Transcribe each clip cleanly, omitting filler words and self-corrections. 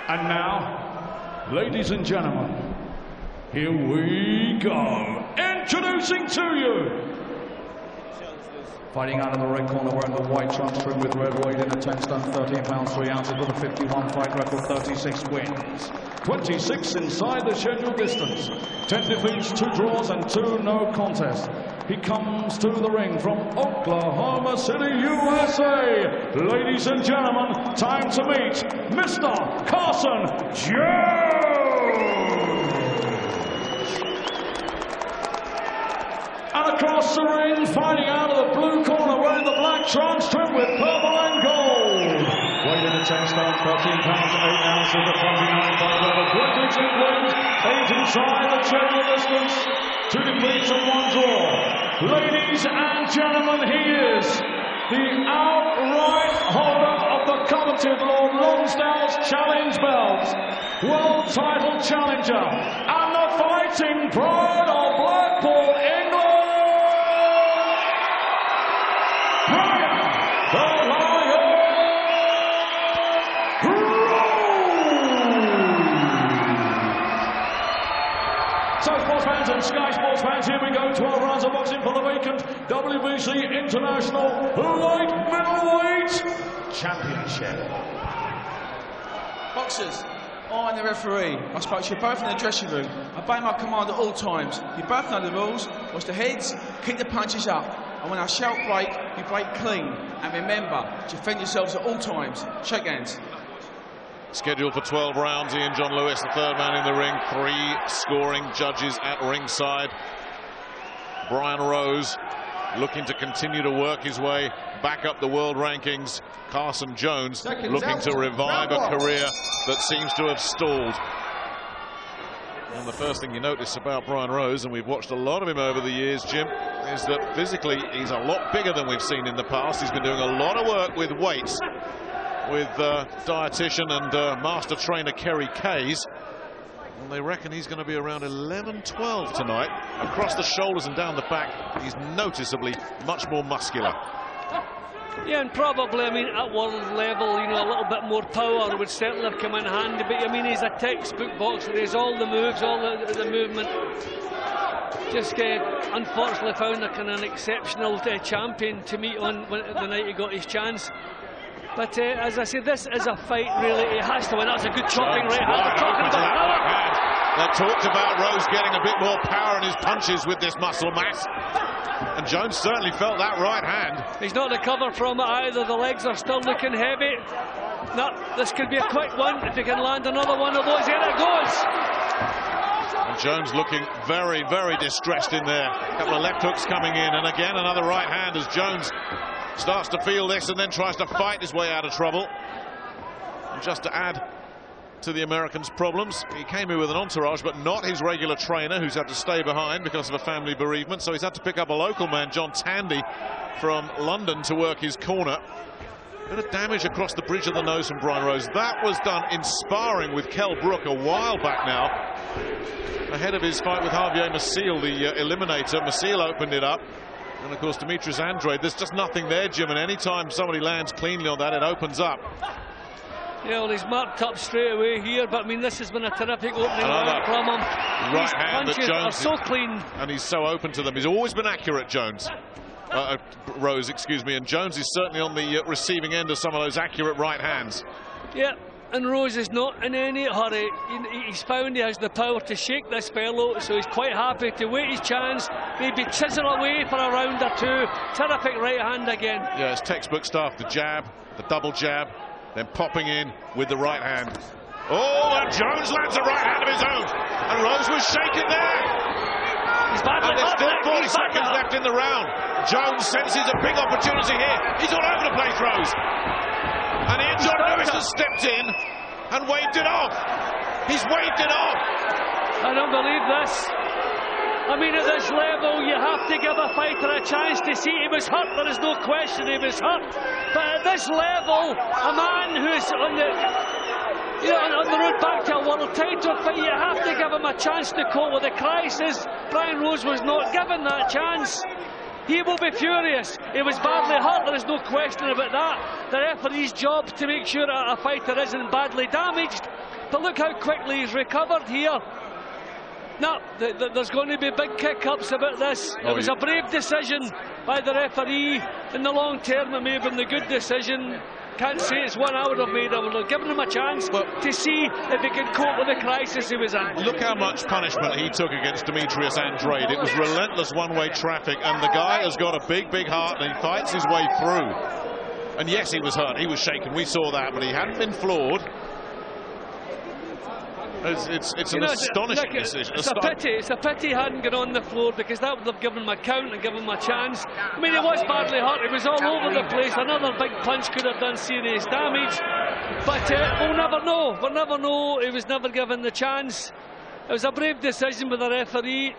And now, ladies and gentlemen, here we go. Introducing to you, fighting out of the red corner, wearing the white trunks trimmed with red, weighed in at 10 stone, 13 pounds 3 ounces, with a 51 fight record, 36 wins, 26 inside the scheduled distance, 10 defeats, 2 draws and 2 no contests. He comes to the ring from Oklahoma City, USA. Ladies and gentlemen, time to meet Mr. Carson Jones. And across the ring, fighting out of the blue corner, wearing the black trunks trimmed with purple and gold. Weighed in at 10 stone, 13 pounds 8 ounces, with a 29 fight record, 26 wins, 8 inside the scheduled distance, 2 defeats and 1 draw. Ladies and gentlemen, he is the outright holder of the coveted Lord Lonsdale's Challenge belt, world title challenger, and the fighting pride of Blackpool, England, Brian the Lion Rose. So, sports fans and Sky Sports fans, here we go to our rounds of boxing for the vacant WBC International Light Middleweight Championship. Boxers, I'm the referee. I spoke to you both in the dressing room. I obey my command at all times. You both know the rules. Watch the heads, keep the punches up. And when I shout break, you break clean. And remember, defend yourselves at all times. Shake hands. Scheduled for 12 rounds, Ian John Lewis, the third man in the ring. 3 scoring judges at ringside. Brian Rose looking to continue to work his way back up the world rankings. Carson Jones looking to revive a career that seems to have stalled. And the first thing you notice about Brian Rose, and we've watched a lot of him over the years, Jim, is that physically he's a lot bigger than we've seen in the past. He's been doing a lot of work with weights with dietitian and master trainer Kerry Kays. And they reckon he's going to be around 11-12 tonight. Across the shoulders and down the back, he's noticeably much more muscular. Yeah, and probably, I mean, at world level, you know, a little bit more power would certainly have come in handy. But, I mean, he's a textbook boxer. He has all the moves, all the movement. Just unfortunately found a kind of an exceptional champion to meet on the night he got his chance. But as I said, this is a fight, really. He has to win. That's a good chopping right hand. They talked about Rose getting a bit more power in his punches with this muscle mass. And Jones certainly felt that right hand. He's not recovered from it either. The legs are still looking heavy. No, this could be a quick one if he can land another one of those. Here it goes. And Jones looking very, very distressed in there. A couple of left hooks coming in. And again, another right hand as Jones starts to feel this and then tries to fight his way out of trouble. And just to add to the American's problems, he came in with an entourage, but not his regular trainer, who's had to stay behind because of a family bereavement. So he's had to pick up a local man, John Tandy, from London, to work his corner. Bit of damage across the bridge of the nose from Brian Rose. That was done in sparring with Kell Brook a while back now, ahead of his fight with Javier Maciel, the eliminator. Maciel opened it up. And of course, Demetrius Andrade, there's just nothing there, Jim, and anytime somebody lands cleanly on that, it opens up. Yeah, well, he's marked up straight away here, but I mean, this has been a terrific opening from him. Right hand that Jones are so clean. And he's so open to them. He's always been accurate, Jones. Rose, excuse me, and Jones is certainly on the receiving end of some of those accurate right hands. Yeah, and Rose is not in any hurry. He's found he has the power to shake this fellow, so he's quite happy to wait his chance, maybe chisel away for a round or 2. Terrific right hand again. Yeah, it's textbook stuff. The jab, the double jab, then popping in with the right hand. Oh, and Jones lands a right hand of his own, and Rose was shaken there. And there's still 40 seconds left in the round. Jones senses a big opportunity here. He's all over the place, Rose. And Ian John Lewis has stepped in and waved it off. He's waved it off. I don't believe this. I mean, at this level, you have to give a fighter a chance to see. He was hurt, there is no question he was hurt. But at this level, a man who's on the road back to a world title fight, you have to give him a chance to cope with the crisis. Brian Rose was not given that chance. He will be furious. He was badly hurt, there is no question about that. The referee's job to make sure a fighter isn't badly damaged. but look how quickly he's recovered here. No, there's going to be big kick-ups about this. It was a brave decision by the referee. In the long term, it may have been the good decision. Can't say it's one I would have made. I would have given him a chance to see if he could cope with the crisis he was in. Look how much punishment he took against Demetrius Andrade. It was relentless one-way traffic, and the guy has got a big, big heart, and he fights his way through. And yes, he was hurt, he was shaken, we saw that, but he hadn't been floored. It's an astonishing decision. It's a pity he hadn't got on the floor, because that would have given him a count and given him a chance. I mean, he was badly hurt, he was all over the place. Another big punch could have done serious damage, but we'll never know. We'll never know. He was never given the chance. It was a brave decision with the referee.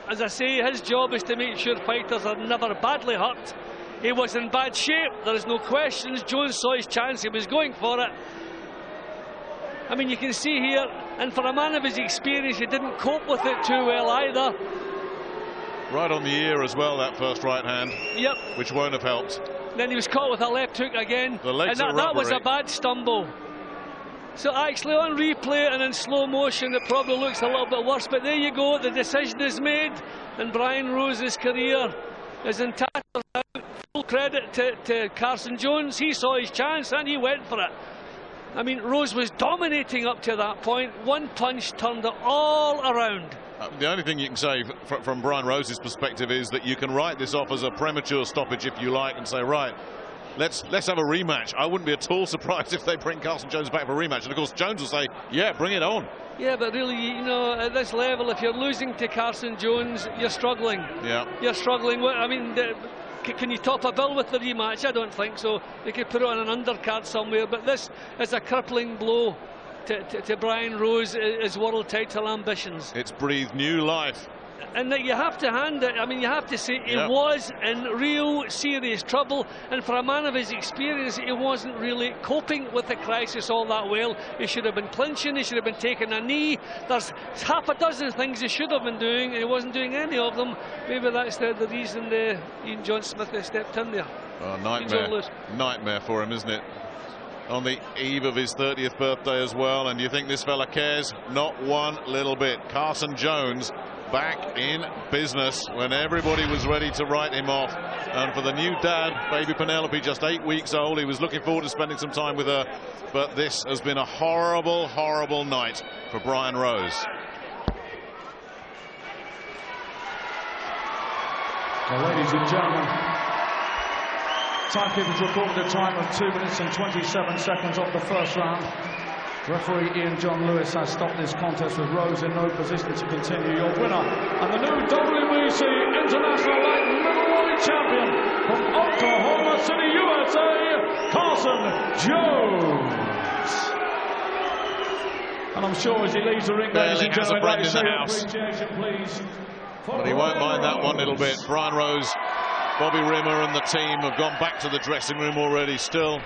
As I say, his job is to make sure fighters are never badly hurt. He was in bad shape, there is no questions. Jones saw his chance, he was going for it. I mean, you can see here, and for a man of his experience, he didn't cope with it too well either. Right on the ear as well, that first right hand. Yep. Which won't have helped. Then he was caught with a left hook again. The legs and that was a bad stumble. So actually on replay and in slow motion, it probably looks a little bit worse. But there you go, the decision is made, and Brian Rose's career is in tatters now. Full credit to Carson Jones. He saw his chance and he went for it. I mean, Rose was dominating up to that point. One punch turned it all around. The only thing you can say from Brian Rose's perspective is that you can write this off as a premature stoppage if you like, and say, right, let's have a rematch. I wouldn't be at all surprised if they bring Carson Jones back for a rematch. And of course Jones will say, yeah, bring it on. Yeah, but really, you know, at this level, if you're losing to Carson Jones, you're struggling. Yeah. You're struggling. I mean, can you top a bill with the rematch? I don't think so. They could put it on an undercard somewhere, but this is a crippling blow to Brian Rose, his world title ambitions. It's breathed new life. And that you have to hand it, I mean, you have to say he was in real serious trouble, and for a man of his experience, he wasn't really coping with the crisis all that well. He should have been clinching, he should have been taking a knee. There's half a dozen things he should have been doing, and he wasn't doing any of them. Maybe that's the reason Ian John Smith has stepped in there. Oh, nightmare for him, isn't it? On the eve of his 30th birthday as well, and you think this fella cares? Not one little bit. Carson Jones back in business when everybody was ready to write him off. And for the new dad, baby Penelope, just 8 weeks old, he was looking forward to spending some time with her. But this has been a horrible, horrible night for Brian Rose. Well, ladies and gentlemen, timekeepers recorded a time of 2 minutes and 27 seconds of the first round. Referee Ian John Lewis has stopped this contest with Rose in no position to continue. Your winner and the new WBC International Light Middleweight Champion from Oklahoma City, USA, Carson Jones. And I'm sure as he leaves the ring, ladies and gentlemen, I'd like to say appreciation, please. But he won't mind that one little bit. Brian Rose, Bobby Rimmer and the team have gone back to the dressing room already, still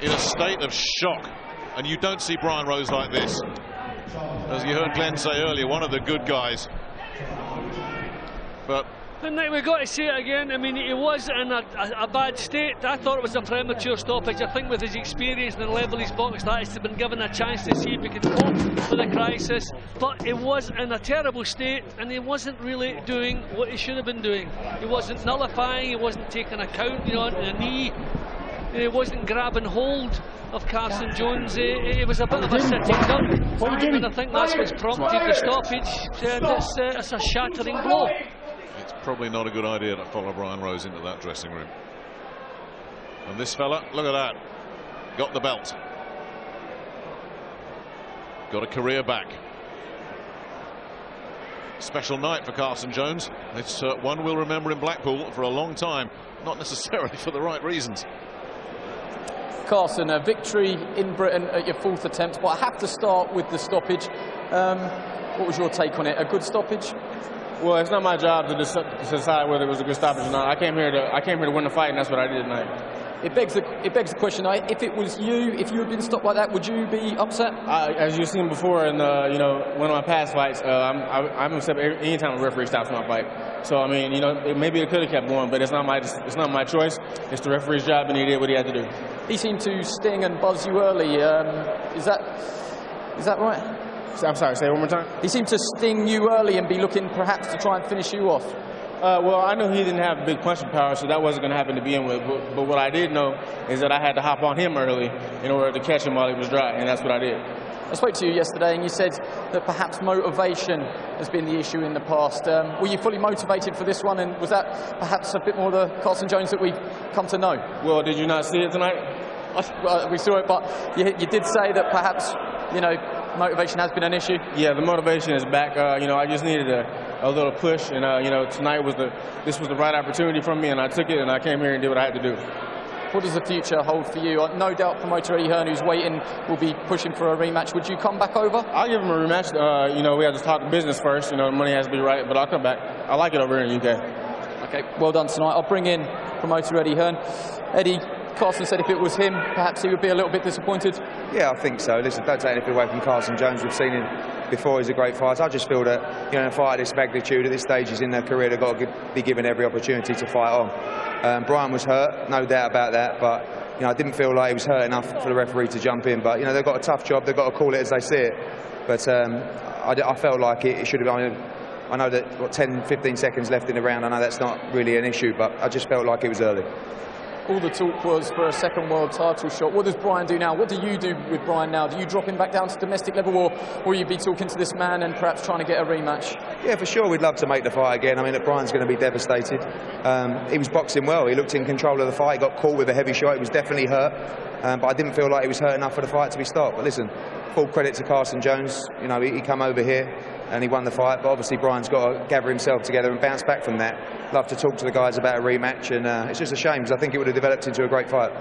in a state of shock. And you don't see Brian Rose like this. As you heard Glenn say earlier, one of the good guys. But and we've got to say it again. I mean, he was in a bad state. I thought it was a premature stoppage. I think with his experience and the level he's boxed at, he's been given a chance to see if he could cope with the crisis. But he was in a terrible state, and he wasn't really doing what he should have been doing. He wasn't nullifying, he wasn't taking a count, you know, on the knee. He wasn't grabbing hold of Carson Jones. It was a bit of a sitting duck, and I think that's what's prompted the stoppage. And it's a shattering blow. It's probably not a good idea to follow Brian Rose into that dressing room. And this fella, look at that, got the belt, got a career back. Special night for Carson Jones. It's one we'll remember in Blackpool for a long time, not necessarily for the right reasons. Carson, a victory in Britain at your 4th attempt, but I have to start with the stoppage. What was your take on it? A good stoppage? Well, it's not my job to decide whether it was a good stoppage or not. I came here to win the fight, and that's what I did tonight. It begs the question. If it was you, if you had been stopped like that, would you be upset? As you've seen before in you know, one of my past fights, I'm upset anytime a referee stops my fight. So I mean, you know, maybe it could have kept going, but it's not my choice. It's the referee's job, and he did what he had to do. He seemed to sting and buzz you early. Is that Is that right? I'm sorry, say it one more time. He seemed to sting you early and be looking perhaps to try and finish you off. Well, I knew he didn't have big punching power, so that wasn't going to happen to begin with. But what I did know is that I had to hop on him early in order to catch him while he was dry, and that's what I did. I spoke to you yesterday, and you said that perhaps motivation has been the issue in the past. Were you fully motivated for this one, and was that perhaps a bit more the Carson Jones that we've come to know? Well, did you not see it tonight? We saw it, but you did say that perhaps, you know, motivation has been an issue. Yeah, the motivation is back. You know, I just needed a little push, and you know, tonight this was the right opportunity for me, and I took it, and I came here and did what I had to do. What does the future hold for you? No doubt promoter Eddie Hearn, who's waiting, will be pushing for a rematch. Would you come back over? I'll give him a rematch. You know, we have to talk business first. You know, the money has to be right, but I'll come back. I like it over here in the UK. Okay, well done tonight. I'll bring in promoter Eddie Hearn. Eddie, Carson said if it was him, perhaps he would be a little bit disappointed. Yeah, I think so. Listen, don't take anything away from Carson Jones. We've seen him before. He's a great fighter. I just feel that, you know, a fight of this magnitude at this stage is in their career. They've got to be given every opportunity to fight on. Brian was hurt, no doubt about that, but you know, I didn't feel like he was hurt enough for the referee to jump in. But you know, they've got a tough job. They've got to call it as they see it. But I felt like it should have been. I know that got 10, 15 seconds left in the round. I know that's not really an issue, but I just felt like it was early. All the talk was for a second world title shot. What does Brian do now? What do you do with Brian now? Do you drop him back down to domestic level, or will you be talking to this man and perhaps trying to get a rematch? Yeah, for sure. We'd love to make the fight again. I mean, Brian's going to be devastated. He was boxing well. He looked in control of the fight. He got caught with a heavy shot. He was definitely hurt. But I didn't feel like he was hurt enough for the fight to be stopped. But listen, full credit to Carson Jones. You know, he come over here and he won the fight. But obviously, Brian's got to gather himself together and bounce back from that. Love to talk to the guys about a rematch, and it's just a shame because I think it would have developed into a great fight.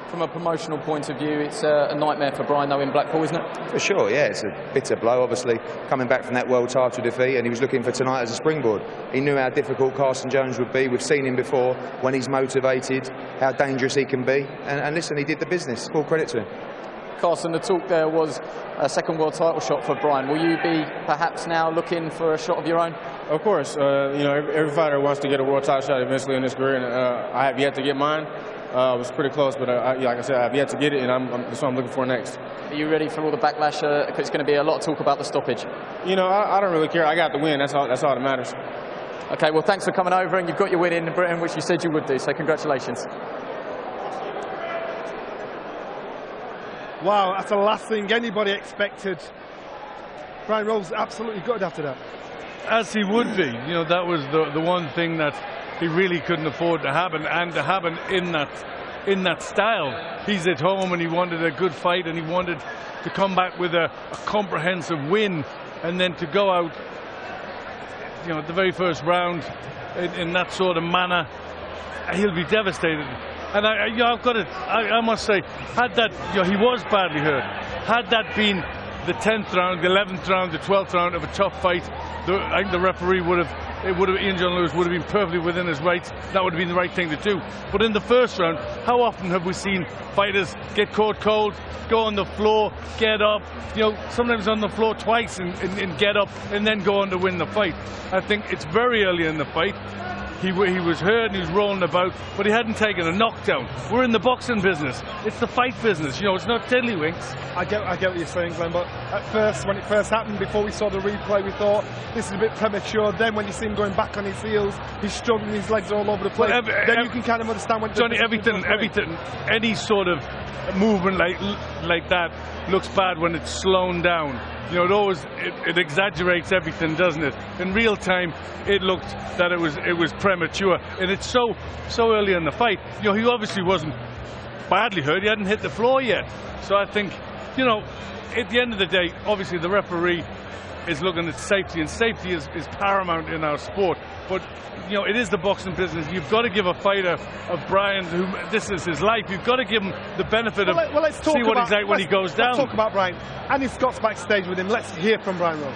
From a promotional point of view, it's a nightmare for Brian, though, in Blackpool, isn't it? For sure, yeah. It's a bitter blow, obviously, coming back from that world title defeat, and he was looking for tonight as a springboard. He knew how difficult Carson Jones would be. We've seen him before when he's motivated, how dangerous he can be. And listen, he did the business. Full credit to him. Carson, the talk there was a second world title shot for Brian. Will you be perhaps now looking for a shot of your own? Of course. You know, every fighter wants to get a world title shot eventually in his career, and I have yet to get mine. I was pretty close, but like I said, I've yet to get it, and that's what I'm looking for next. Are you ready for all the backlash? It's going to be a lot of talk about the stoppage. You know, I don't really care. I got the win. That's all that matters. Okay, well, thanks for coming over, and you've got your win in Britain, which you said you would do, so congratulations. Wow, that's the last thing anybody expected. Brian Rose absolutely gutted after that. As he would be. You know, that was the one thing that he really couldn't afford to happen, and to happen in that style. He's at home and he wanted a good fight, and he wanted to come back with a comprehensive win, and then to go out, you know, at the very first round in that sort of manner, he'll be devastated. And I must say, had that, you know, he was badly hurt. Had that been the 10th round, the 11th round, the 12th round of a tough fight, I think the referee Ian John Lewis would have been perfectly within his rights. That would have been the right thing to do. But in the first round, how often have we seen fighters get caught cold, go on the floor, get up, you know, sometimes on the floor twice and get up and then go on to win the fight? I think it's very early in the fight. He was hurt and he was rolling about, but he hadn't taken a knockdown. We're in the boxing business. It's the fight business. You know, it's not tiddlywinks. I get what you're saying, Glenn, but at first, when it first happened, before we saw the replay, we thought this is a bit premature. Then when you see him going back on his heels, he's struggling, his legs are all over the place. Then you can kind of understand when... Johnny, everything, any sort of movement like that looks bad when it's slowed down. You know, it exaggerates everything, doesn't it? In real time, it looked that it was premature, and it's so early in the fight. You know, he obviously wasn't badly hurt. He hadn't hit the floor yet. So I think, you know, at the end of the day, obviously the referee is looking at safety, and safety is paramount in our sport. But you know, it is the boxing business. You've got to give a fighter of Brian, who this is his life, you've got to give him the benefit of let's talk see what he's like when he goes down. Let's talk about Brian. Andy Scott's backstage with him. Let's hear from Brian Rose.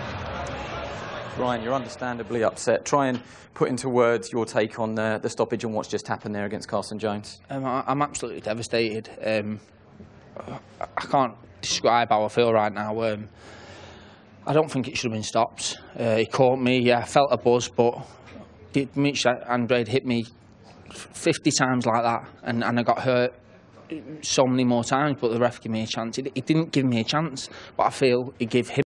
Brian, you're understandably upset. Try and put into words your take on the stoppage and what's just happened there against Carson Jones. I'm absolutely devastated. I can't describe how I feel right now. I don't think it should have been stopped. He caught me, yeah, I felt a buzz, but Mitch Andrade hit me 50 times like that, and I got hurt so many more times, but the ref gave me a chance. He didn't give me a chance, but I feel he gave him